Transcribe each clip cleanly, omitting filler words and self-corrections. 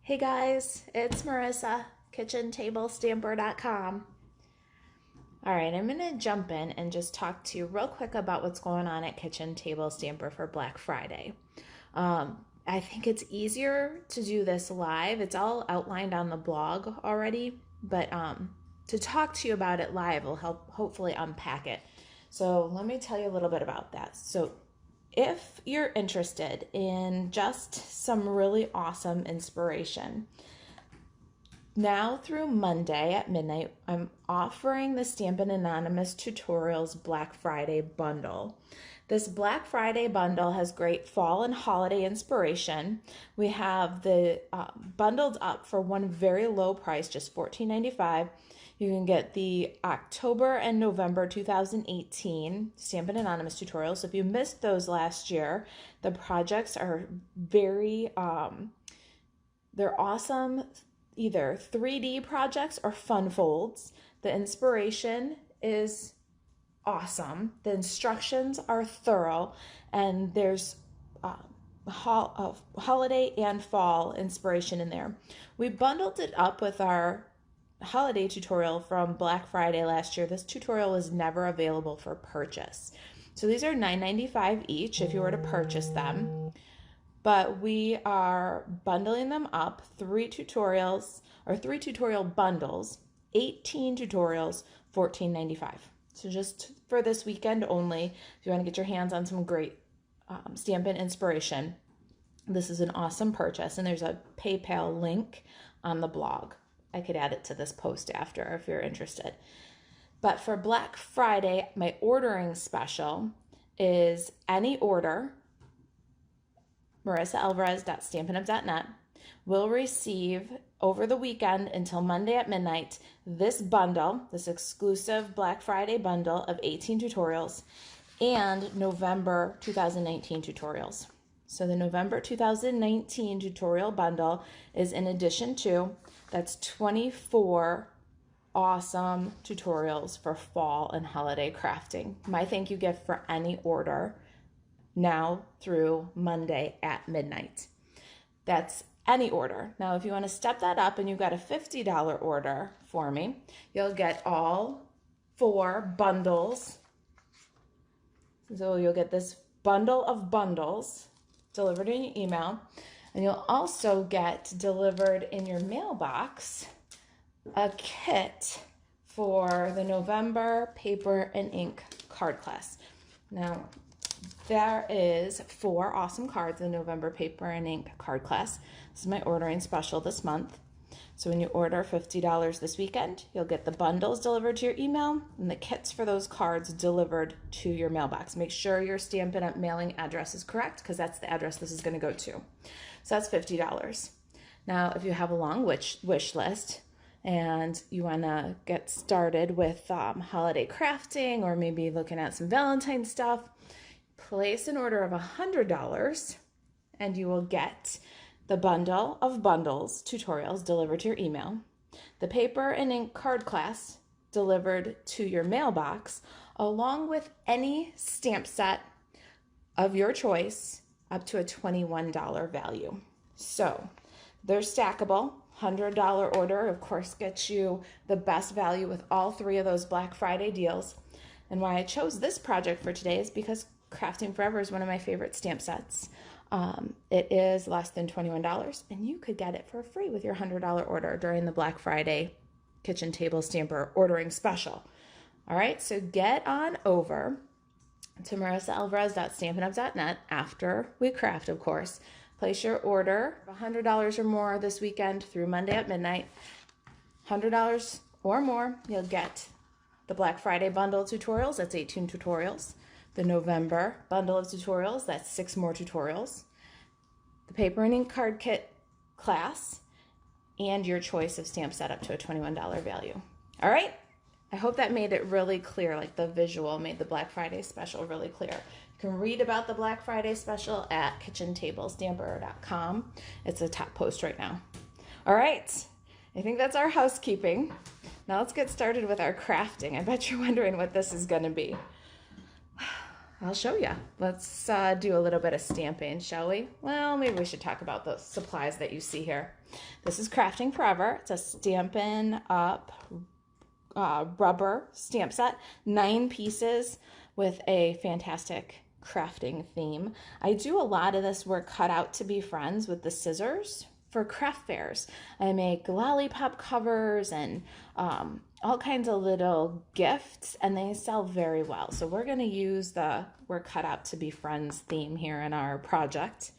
Hey guys, it's Marisa, kitchentablestamper.com. All right, I'm going to jump in and just talk to you real quick about what's going on at Kitchen Table Stamper for Black Friday. I think it's easier to do this live. It's all outlined on the blog already, but to talk to you about it live will help hopefully unpack it. So let me tell you a little bit about that. So if you're interested in just some really awesome inspiration, now through Monday at midnight, I'm offering the Stampin' Anonymous Tutorials Black Friday bundle. This Black Friday bundle has great fall and holiday inspiration. We have the bundled up for one very low price, just $14.95. You can get the October and November 2018 Stampin' Anonymous tutorials. So if you missed those last year, the projects are very, they're awesome, either 3D projects or fun folds. The inspiration is awesome. The instructions are thorough, and there's holiday and fall inspiration in there. We bundled it up with our holiday tutorial from Black Friday last year. This tutorial is never available for purchase. So these are $9.95 each if you were to purchase them. But we are bundling them up, 3 tutorial bundles, 18 tutorials, $14.95. So just for this weekend only, if you want to get your hands on some great Stampin' inspiration, this is an awesome purchase. And there's a PayPal link on the blog. I could add it to this post after if you're interested. But for Black Friday, my ordering special is any order, MarisaAlvarez.stampinup.net, will receive over the weekend until Monday at midnight this bundle, this exclusive Black Friday bundle of 18 tutorials and November 2019 tutorials. So the November 2019 tutorial bundle is in addition to, that's 24 awesome tutorials for fall and holiday crafting. My thank you gift for any order now through Monday at midnight. That's any order. Now, if you want to step that up and you've got a $50 order for me, you'll get all 4 bundles. So you'll get this bundle of bundles delivered in your email. And you'll also get delivered in your mailbox a kit for the November paper and ink card class. Now, there is 4 awesome cards in November paper and ink card class. This is my ordering special this month. So when you order $50 this weekend, you'll get the bundles delivered to your email and the kits for those cards delivered to your mailbox. Make sure your Stampin' Up! Mailing address is correct, because that's the address this is going to go to. So that's $50. Now, if you have a long wish list and you want to get started with holiday crafting, or maybe looking at some Valentine stuff, place an order of $100 and you will get the bundle of bundles tutorials delivered to your email, the paper and ink card class delivered to your mailbox, along with any stamp set of your choice up to a $21 value. So they're stackable. $100 order, of course, gets you the best value with all 3 of those Black Friday deals. And why I chose this project for today is because Crafting Forever is one of my favorite stamp sets. It is less than $21, and you could get it for free with your $100 order during the Black Friday Kitchen Table Stamper ordering special. All right, so get on over to MarisaAlvarez.stampinup.net after we craft, of course. Place your order of $100 or more this weekend through Monday at midnight. $100 or more, you'll get the Black Friday bundle tutorials. That's 18 tutorials. The November bundle of tutorials, that's 6 more tutorials. The paper and ink card kit class, and your choice of stamp set up to a $21 value. All right? I hope that made it really clear, like the visual made the Black Friday special really clear. You can read about the Black Friday special at kitchentablestamper.com. It's a top post right now. All right, I think that's our housekeeping. Now let's get started with our crafting. I bet you're wondering what this is going to be. I'll show you. Let's do a little bit of stamping, shall we? Well, maybe we should talk about the supplies that you see here. This is Crafting Forever. It's a Stampin' Up rubber stamp set, 9 pieces with a fantastic crafting theme. I do a lot of this work cut out to be friends with the scissors for craft fairs. I make lollipop covers and all kinds of little gifts, and they sell very well. So we're going to use the we're cut out to be friends theme here in our project.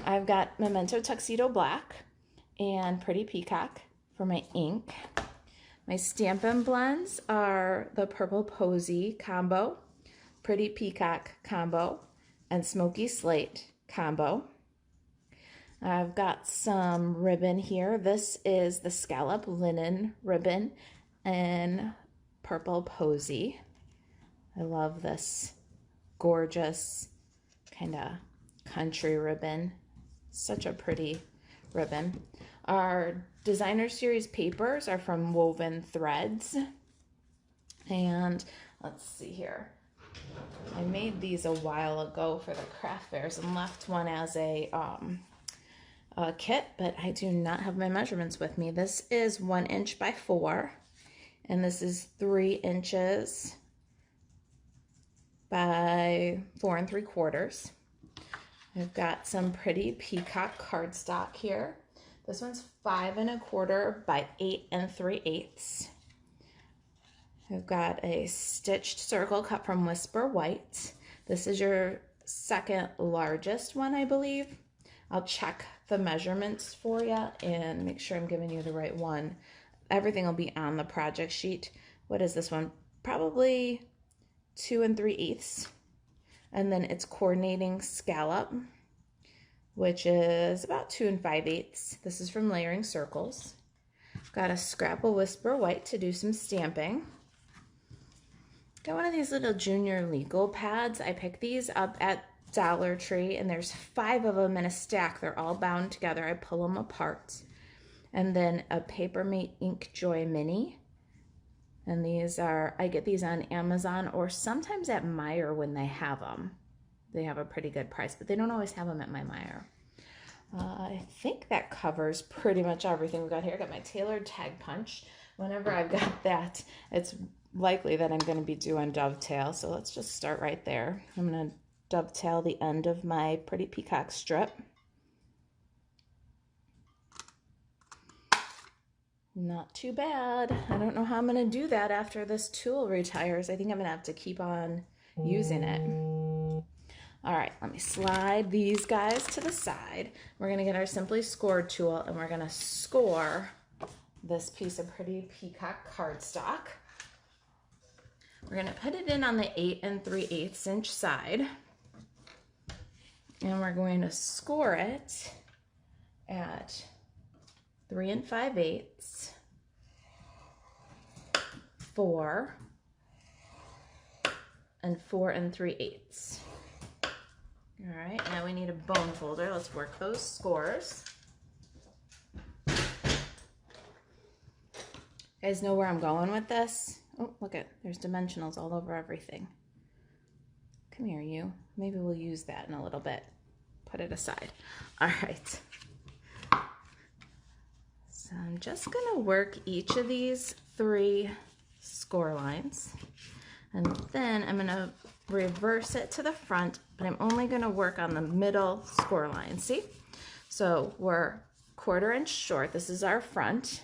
I've got Memento Tuxedo Black and Pretty Peacock for my ink. My Stampin' blends are the Purple Posy combo, Pretty Peacock combo, and Smoky Slate combo. I've got some ribbon here. This is the Scallop Linen ribbon in Purple Posy. I love this gorgeous kind of country ribbon. Such a pretty ribbon. Our designer series papers are from Woven Threads. And let's see here. I made these a while ago for the craft fairs and left one as a kit, but I do not have my measurements with me. This is 1 inch by 4, and this is 3 inches by 4 3/4. I've got some Pretty Peacock cardstock here. This one's 5 1/4 by 8 3/8. I've got a stitched circle cut from Whisper White. This is your second largest one, I believe. I'll check the measurements for you and make sure I'm giving you the right one. Everything will be on the project sheet. What is this one? Probably 2 3/8. And then it's coordinating scallop, which is about 2 5/8. This is from Layering Circles. Got a scrap of Whisper White to do some stamping. Got one of these little junior legal pads. I picked these up at Dollar Tree, and there's 5 of them in a stack. They're all bound together. I pull them apart. And then a Papermate Ink Joy Mini. And these are, I get these on Amazon or sometimes at Meijer when they have them. They have a pretty good price, but they don't always have them at my Meijer. I think that covers pretty much everything we got here. I got my tailored tag punch. Whenever I've got that, it's likely that I'm going to be doing dovetail. So let's just start right there. I'm going to dovetail the end of my Pretty Peacock strip. Not too bad. I don't know how I'm going to do that after this tool retires. I think I'm going to have to keep on using it. All right, let me slide these guys to the side. We're going to get our Simply Scored tool, and we're going to score this piece of Pretty Peacock cardstock. We're going to put it in on the 8 3/8 inch side. And we're going to score it at 3 5/8, 4, and 4 3/8. All right, now we need a bone folder. Let's work those scores. You guys know where I'm going with this? Oh, look at, there's dimensionals all over everything. Come here, you. Maybe we'll use that in a little bit. Put it aside. All right. So I'm just going to work each of these 3 score lines. And then I'm going to reverse it to the front, but I'm only going to work on the middle score line. See? So we're 1/4 inch short. This is our front.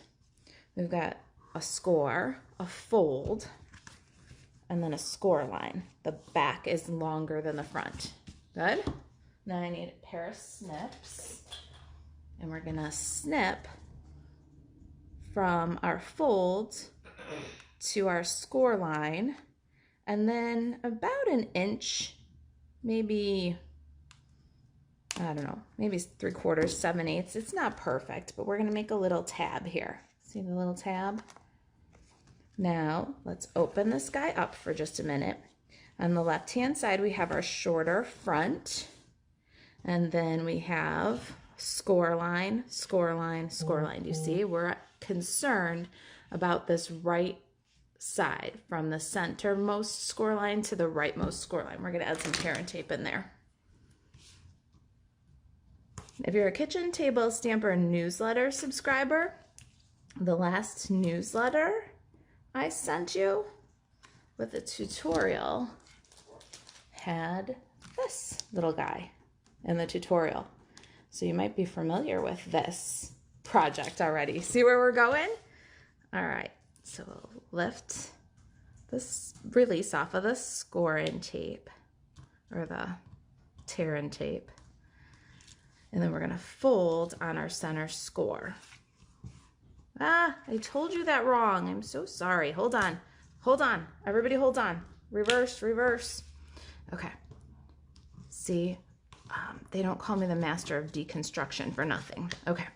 We've got a score, a fold, and then a score line. The back is longer than the front. Good? Now I need a pair of snips, and we're gonna snip from our fold to our score line, and then about an inch, maybe, I don't know, maybe 3/4, 7/8. It's not perfect, but we're gonna make a little tab here. See the little tab? Now, let's open this guy up for just a minute. On the left-hand side, we have our shorter front, and then we have score line, score line, score line. You see, we're concerned about this right side, from the centermost score line to the rightmost score line. We're going to add some tear and tape in there. If you're a Kitchen Table Stamper newsletter subscriber, the last newsletter I sent you with the tutorial had this little guy in the tutorial. So you might be familiar with this project already. See where we're going? All right, so we'll lift this release off of the score-in tape, or the tear-in tape. And then we're gonna fold on our center score. Ah, I told you that wrong. I'm so sorry. Hold on. Hold on. Everybody hold on. Reverse, reverse. Okay. See, they don't call me the master of deconstruction for nothing. Okay.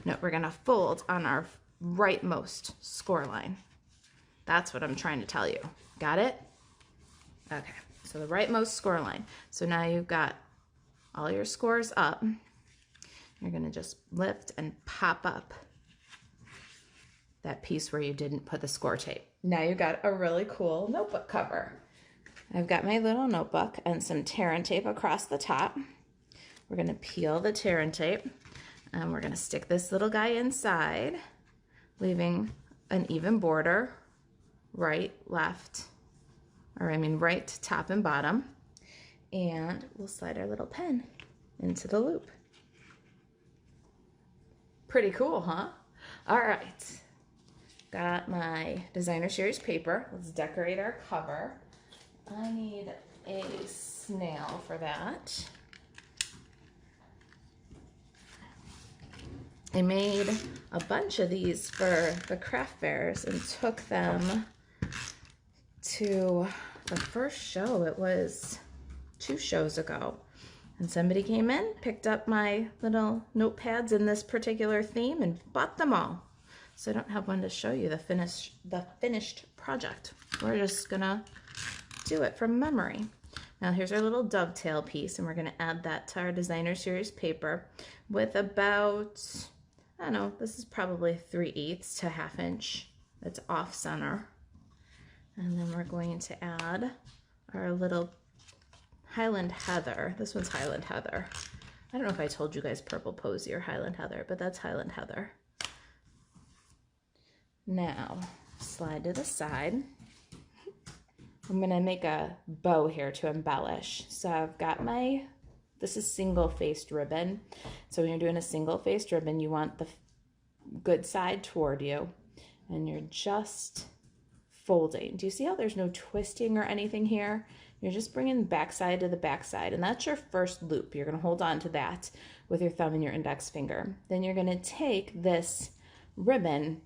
No, we're going to fold on our rightmost score line. That's what I'm trying to tell you. Got it? Okay. So the rightmost score line. So now you've got all your scores up. You're going to just lift and pop up that piece where you didn't put the score tape. Now you've got a really cool notebook cover. I've got my little notebook and some tear and tape across the top. We're going to peel the tear and tape, and we're going to stick this little guy inside, leaving an even border, right, left, or I mean right, top, and bottom. And we'll slide our little pen into the loop. Pretty cool, huh? All right. Got my designer series paper. Let's decorate our cover. I need a snail for that. I made a bunch of these for the craft fairs and took them to the first show. It was 2 shows ago. And somebody came in, picked up my little notepads in this particular theme, and bought them all. So I don't have one to show you the finished project. We're just gonna do it from memory. Now here's our little dovetail piece, and we're gonna add that to our designer series paper with about, I don't know, this is probably 3/8 to 1/2 inch. It's off center. And then we're going to add our little Highland Heather. This one's Highland Heather. I don't know if I told you guys Purple Posy or Highland Heather, but that's Highland Heather. Now, slide to the side. I'm gonna make a bow here to embellish. So I've got this is single-faced ribbon. So when you're doing a single-faced ribbon, you want the good side toward you, and you're just folding. Do you see how there's no twisting or anything here? You're just bringing the backside to the backside, and that's your first loop. You're gonna hold on to that with your thumb and your index finger. Then you're gonna take this ribbon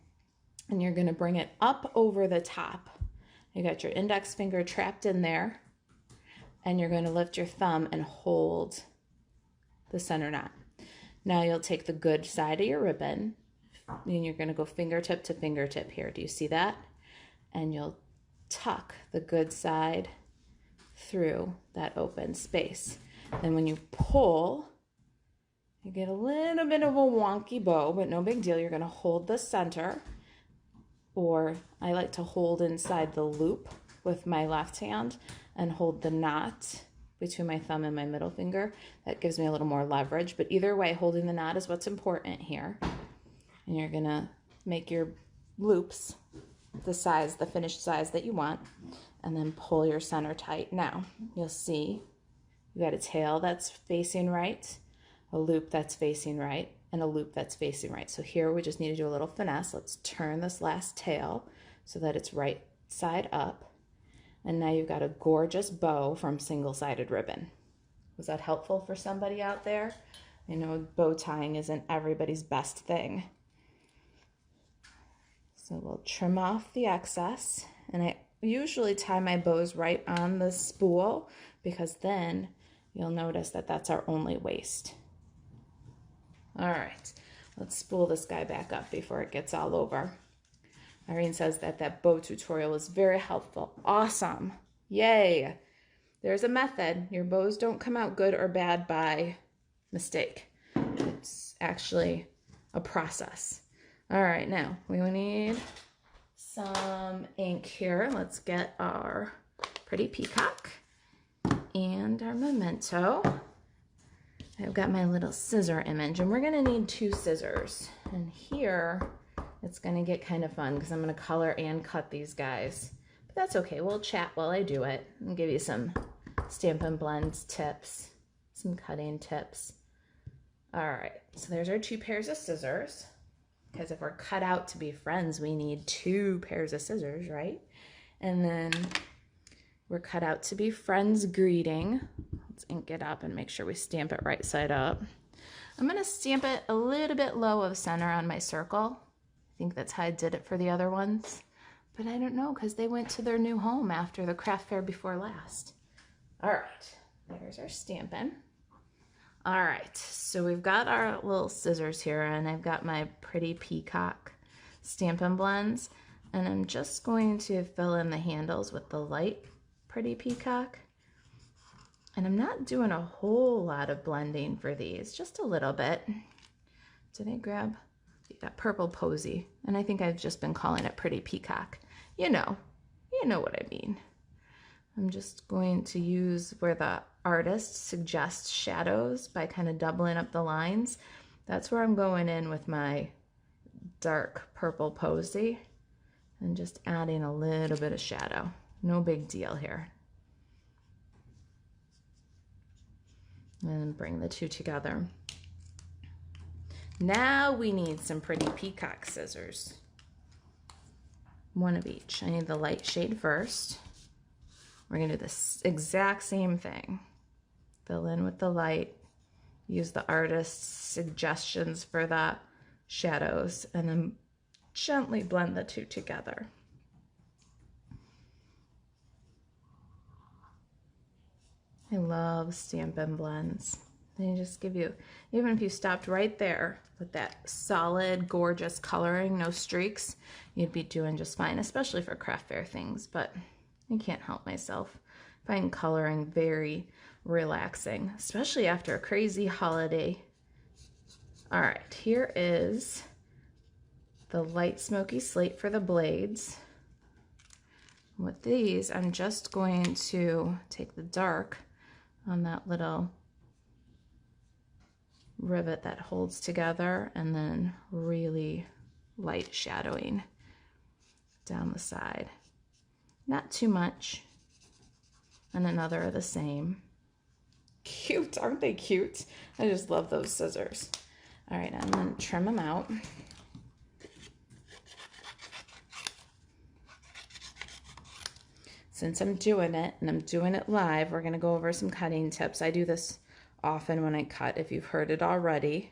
and you're gonna bring it up over the top. You got your index finger trapped in there, and you're gonna lift your thumb and hold the center knot. Now you'll take the good side of your ribbon, and you're gonna go fingertip to fingertip here. Do you see that? And you'll tuck the good side through that open space. Then when you pull, you get a little bit of a wonky bow, but no big deal. You're gonna hold the center, or I like to hold inside the loop with my left hand and hold the knot between my thumb and my middle finger. That gives me a little more leverage, but either way, holding the knot is what's important here. And you're gonna make your loops the finished size that you want, and then pull your center tight. Now, you'll see you got a tail that's facing right, a loop that's facing right, and a loop that's facing right. So here we just need to do a little finesse. Let's turn this last tail so that it's right side up. And now you've got a gorgeous bow from single-sided ribbon. Was that helpful for somebody out there? I know bow tying isn't everybody's best thing. So we'll trim off the excess, and I usually tie my bows right on the spool, because then you'll notice that that's our only waist. All right, let's spool this guy back up before it gets all over. Irene says that bow tutorial was very helpful. Awesome. Yay. There's a method. Your bows don't come out good or bad by mistake. It's actually a process. All right, now we need some ink here. Let's get our pretty peacock and our memento. I've got my little scissor image, and we're gonna need 2 scissors. And here, it's gonna get kind of fun because I'm gonna color and cut these guys. But that's okay, we'll chat while I do it and give you some Stampin' Blends tips, some cutting tips. All right, so there's our 2 pairs of scissors, because if we're cut out to be friends, we need 2 pairs of scissors, right? And then we're cut out to be friends greeting. Let's ink it up and make sure we stamp it right side up. I'm gonna stamp it a little bit low of center on my circle. I think that's how I did it for the other ones, but I don't know because they went to their new home after the craft fair before last. All right, there's our Stampin'. All right, so we've got our little scissors here, and I've got my pretty peacock Stampin' Blends, and I'm just going to fill in the handles with the light pretty peacock. And I'm not doing a whole lot of blending for these, just a little bit. Did I grab that purple posy? And I think I've just been calling it pretty peacock. You know what I mean. I'm just going to use where the artist suggests shadows by kind of doubling up the lines. That's where I'm going in with my dark purple posy and just adding a little bit of shadow. No big deal here. And bring the 2 together. Now we need some pretty peacock scissors. 1 of each. I need the light shade first. We're gonna do this exact same thing. Fill in with the light, use the artist's suggestions for the shadows, and then gently blend the 2 together. I love Stampin' Blends. They just give you, even if you stopped right there with that solid, gorgeous coloring, no streaks, you'd be doing just fine, especially for craft fair things, but I can't help myself. I find coloring very relaxing, especially after a crazy holiday. All right, here is the light smoky slate for the blades. With these, I'm just going to take the dark on that little rivet that holds together and then really light shadowing down the side. Not too much. And another of the same. Cute, aren't they cute? I just love those scissors. All right, I'm gonna trim them out. Since I'm doing it, and I'm doing it live, we're gonna go over some cutting tips. I do this often when I cut, if you've heard it already.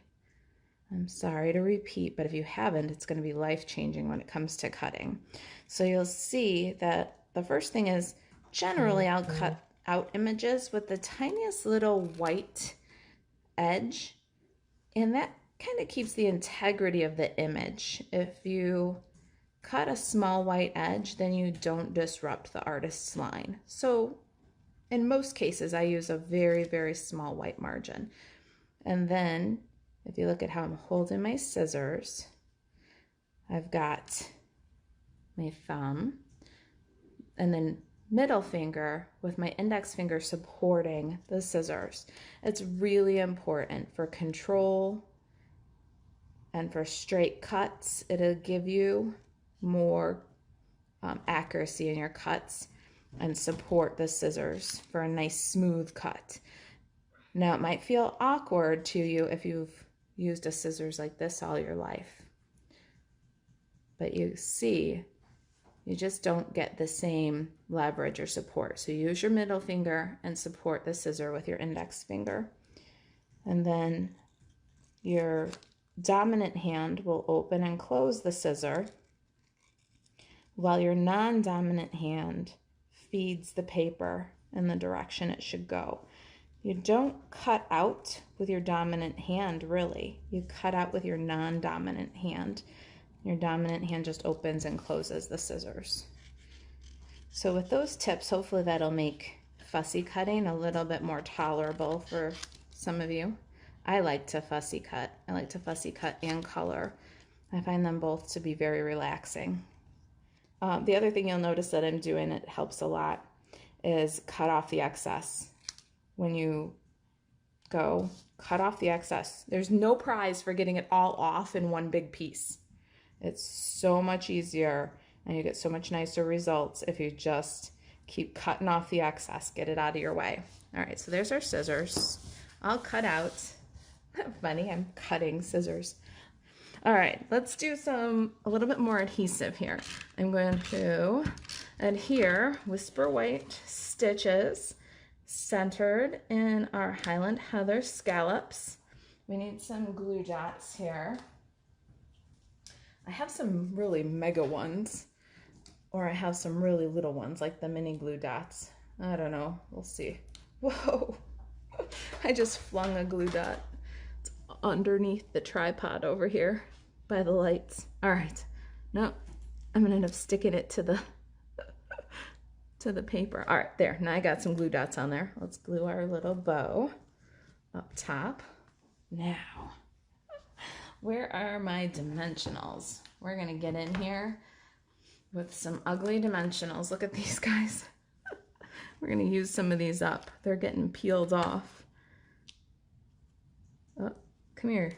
I'm sorry to repeat, but if you haven't, it's gonna be life-changing when it comes to cutting. So you'll see that the first thing is, generally I'll cut out images with the tiniest little white edge, and that kind of keeps the integrity of the image. If you cut a small white edge, then you don't disrupt the artist's line. So in most cases, I use a very, very small white margin. And then if you look at how I'm holding my scissors, I've got my thumb and then middle finger with my index finger supporting the scissors. It's really important for control and for straight cuts. It'll give you more accuracy in your cuts and support the scissors for a nice smooth cut. Now it might feel awkward to you if you've used a scissors like this all your life, but you see, you just don't get the same leverage or support. So use your middle finger and support the scissor with your index finger. And then your dominant hand will open and close the scissor, while your non-dominant hand feeds the paper in the direction it should go. You don't cut out with your dominant hand, really. You cut out with your non-dominant hand. Your dominant hand just opens and closes the scissors. So with those tips, hopefully that'll make fussy cutting a little bit more tolerable for some of you. I like to fussy cut. I like to fussy cut and color. I find them both to be very relaxing. The other thing you'll notice that I'm doing, it helps a lot, is cut off the excess. When you go, cut off the excess. There's no prize for getting it all off in one big piece. It's so much easier and you get so much nicer results if you just keep cutting off the excess, get it out of your way. All right, so there's our scissors. I'll cut out. Funny, I'm cutting scissors. All right, let's do a little bit more adhesive here. I'm going to adhere Whisper White stitches centered in our Highland Heather scallops. We need some glue dots here. I have some really mega ones, or I have some really little ones like the mini glue dots. I don't know, we'll see. Whoa, I just flung a glue dot. It's underneath the tripod over here by the lights. All right, no, I'm gonna end up sticking it to the paper. All right, there, now I got some glue dots on there. Let's glue our little bow up top. Now, where are my dimensionals? We're gonna get in here with some ugly dimensionals. Look at these guys. We're gonna use some of these up. They're getting peeled off. Oh, come here.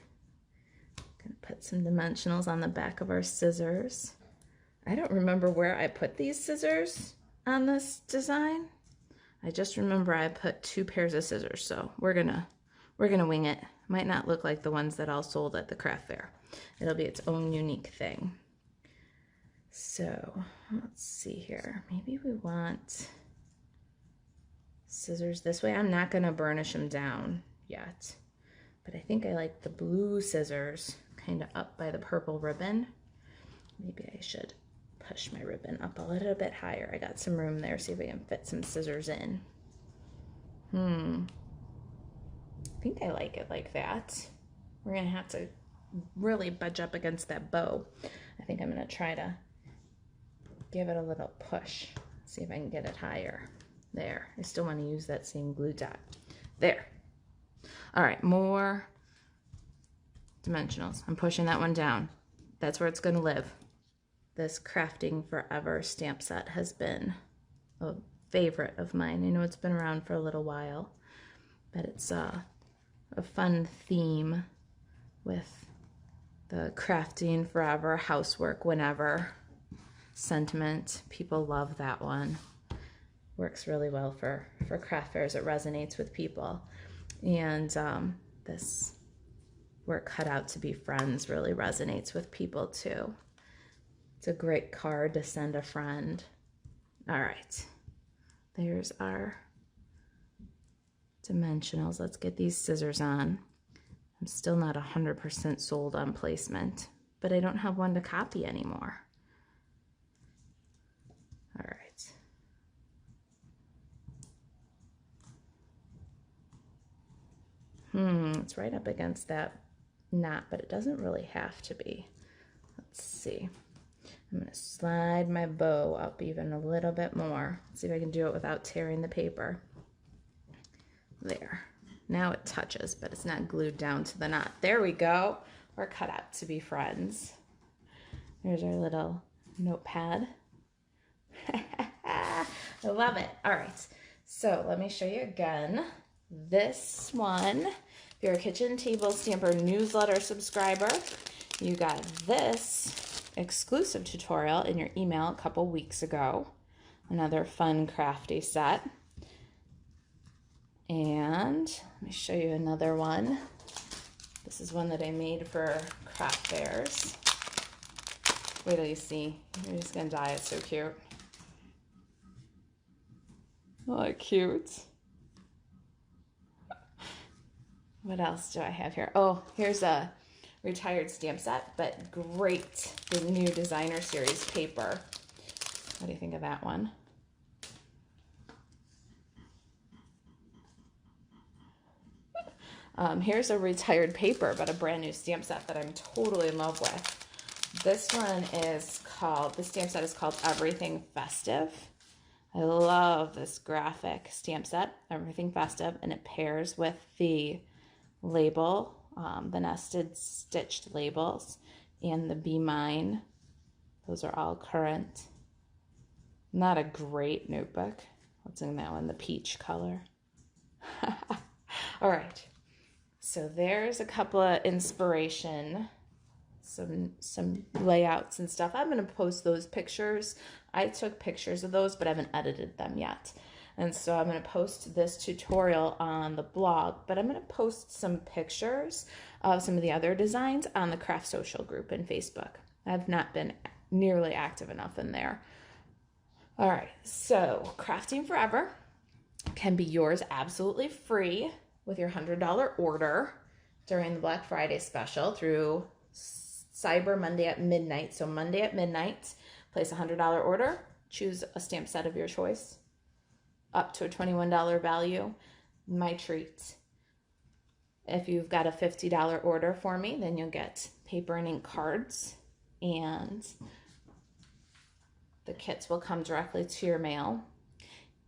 Gonna put some dimensionals on the back of our scissors. I don't remember where I put these scissors on this design. I just remember I put 2 pairs of scissors, so we're gonna wing it. Might not look like the ones that I'll sold at the craft fair. It'll be its own unique thing. So let's see here. Maybe we want scissors this way. I'm not gonna burnish them down yet, but I think I like the blue scissors kind of up by the purple ribbon. Maybe I should push my ribbon up a little bit higher. I got some room there. See if I can fit some scissors in. I think I like it like that. We're gonna have to really budge up against that bow. I think I'm gonna try to give it a little push. See if I can get it higher. There, I still wanna use that same glue dot. There. All right, more dimensionals. I'm pushing that one down. That's where it's gonna live. This Crafting Forever stamp set has been a favorite of mine. I know it's been around for a little while, but it's a fun theme with the crafting forever, housework whenever sentiment. People love that one. Works really well for craft fairs. It resonates with people. And this We're Cut Out to Be Friends really resonates with people too. It's a great card to send a friend. All right, there's our dimensionals. Let's get these scissors on. I'm still not 100% sold on placement, but I don't have one to copy anymore. All right. It's right up against that knot, but it doesn't really have to be. Let's see. I'm going to slide my bow up even a little bit more. See if I can do it without tearing the paper. There. Now it touches, but it's not glued down to the knot. There we go. We're cut out to be friends. There's our little notepad. I love it. All right. So let me show you again. This one, if you're a Kitchen Table Stamper newsletter subscriber, you got this exclusive tutorial in your email a couple weeks ago. Another fun crafty set. And let me show you another one. This is one that I made for craft fairs. Wait till you see. You're just gonna die. It's so cute. Oh, cute. What else do I have here? Oh, here's a retired stamp set, but great. The new designer series paper. What do you think of that one? Here's a retired paper, but a brand new stamp set that I'm totally in love with. This one is called, the stamp set is called Everything Festive. I love this graphic stamp set, Everything Festive, and it pairs with the label, the nested stitched labels, and the Be Mine. Those are all current Not a great notebook. What's in that one? The peach color. All right. So there's a couple of inspiration, some layouts and stuff. I'm going to post those pictures. I took pictures of those, but I haven't edited them yet. And so I'm going to post this tutorial on the blog, but I'm going to post some pictures of some of the other designs on the Craft Social group in Facebook. I've not been nearly active enough in there. All right, so Crafting Forever can be yours absolutely free with your $100 order during the Black Friday special through Cyber Monday at midnight. So Monday at midnight, place a $100 order, choose a stamp set of your choice, up to a $21 value, my treat. If you've got a $50 order for me, then you'll get paper and ink cards, and the kits will come directly to your mail.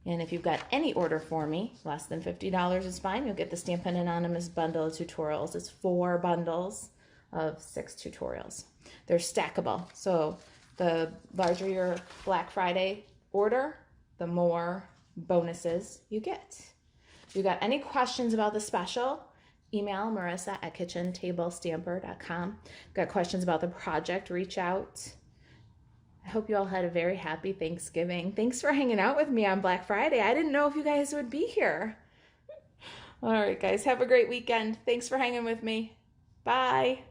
And if you've got any order for me, less than $50 is fine, you'll get the Stampin' Anonymous bundle of tutorials. It's 4 bundles of 6 tutorials. They're stackable, so the larger your Black Friday order, the more bonuses you get. If you got any questions about the special, email Marisa at kitchentablestamper.com. Got questions about the project, reach out. I hope you all had a very happy Thanksgiving. Thanks for hanging out with me on Black Friday. I didn't know if you guys would be here. All right, guys, have a great weekend. Thanks for hanging with me. Bye.